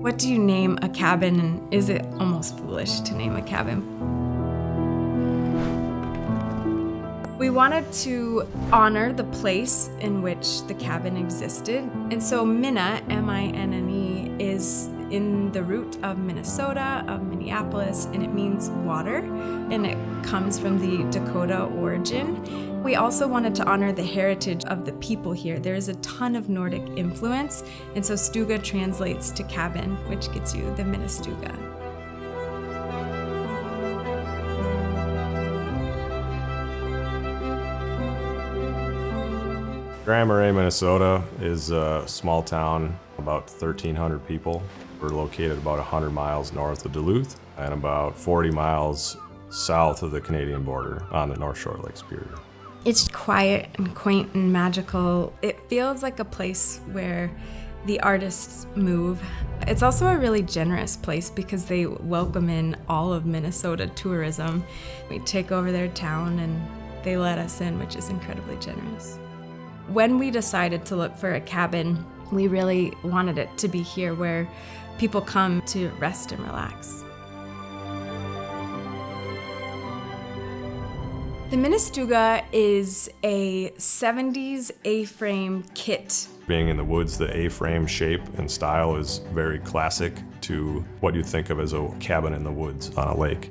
What do you name a cabin, and is it almost foolish to name a cabin? We wanted to honor the place in which the cabin existed, and so Minne, M-I-N-N-E, is in the root of Minnesota, of Minneapolis, and it means water, and it comes from the Dakota origin. We also wanted to honor the heritage of the people here. There is a ton of Nordic influence, and so Stuga translates to cabin, which gets you the Minne Stuga. Grand Marais, Minnesota is a small town, about 1,300 people. We're located about 100 miles north of Duluth and about 40 miles south of the Canadian border on the North Shore of Lake Superior. It's quiet and quaint and magical. It feels like a place where the artists move. It's also a really generous place because they welcome in all of Minnesota tourism. We take over their town and they let us in, which is incredibly generous. When we decided to look for a cabin, we really wanted it to be here where people come to rest and relax. The Minne Stuga is a 70s A-frame kit. Being in the woods, the A-frame shape and style is very classic to what you'd think of as a cabin in the woods on a lake.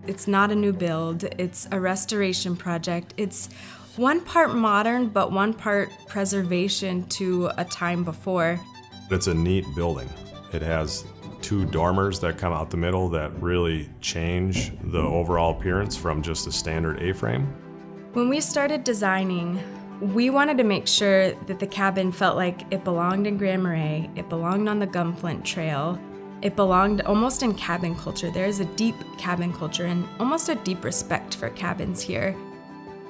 It's not a new build, it's a restoration project. It's one part modern, but one part preservation to a time before. It's a neat building. It has two dormers that come out the middle that really change the overall appearance from just a standard A-frame. When we started designing, we wanted to make sure that the cabin felt like it belonged in Grand Marais, it belonged on the Gunflint Trail, it belonged almost in cabin culture. There is a deep cabin culture and almost a deep respect for cabins here.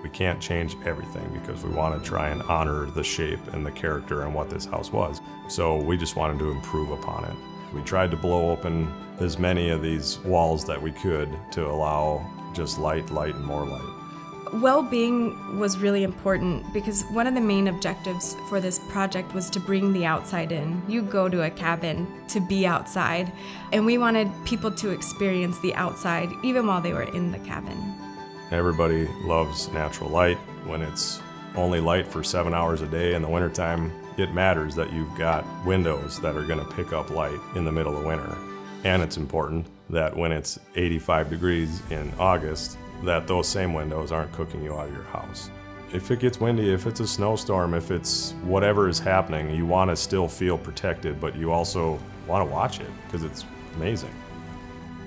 We can't change everything because we want to try and honor the shape and the character and what this house was. So we just wanted to improve upon it. We tried to blow open as many of these walls that we could to allow just light, and more light. Well-being was really important because one of the main objectives for this project was to bring the outside in. You go to a cabin to be outside, and we wanted people to experience the outside even while they were in the cabin. Everybody loves natural light. When it's only light for 7 hours a day in the wintertime, it matters that you've got windows that are going to pick up light in the middle of winter. And it's important that when it's 85 degrees in August, that those same windows aren't cooking you out of your house. If it gets windy, if it's a snowstorm, if it's whatever is happening, you want to still feel protected, but you also want to watch it because it's amazing.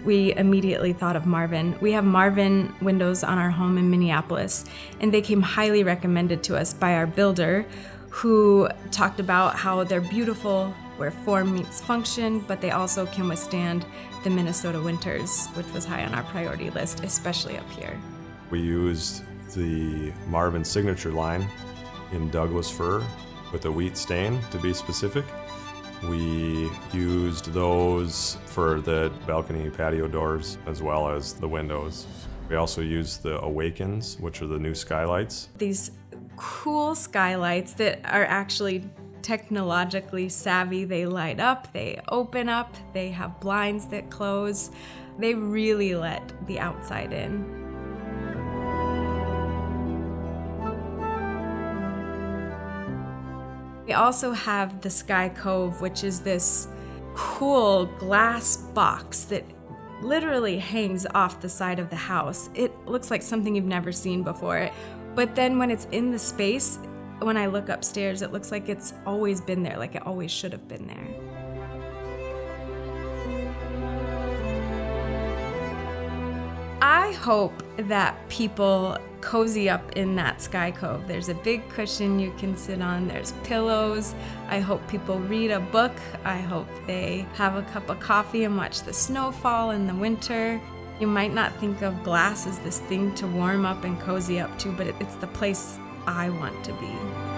We immediately thought of Marvin. We have Marvin windows on our home in Minneapolis, and they came highly recommended to us by our builder, who talked about how they're beautiful, where form meets function, but they also can withstand the Minnesota winters, which was high on our priority list, especially up here. We used the Marvin signature line in Douglas fir with a wheat stain, to be specific. We used those for the balcony patio doors as well as the windows. We also used the Awakens, which are the new skylights. These cool skylights that are actually technologically savvy. They light up, they open up, they have blinds that close. They really let the outside in. We also have the Sky Cove, which is this cool glass box that literally hangs off the side of the house. It looks like something you've never seen before. But then when it's in the space, when I look upstairs, it looks like it's always been there, like it always should have been there. I hope that people cozy up in that Sky Cove. There's a big cushion you can sit on, there's pillows. I hope people read a book. I hope they have a cup of coffee and watch the snow fall in the winter. You might not think of glass as this thing to warm up and cozy up to, but it's the place I want to be.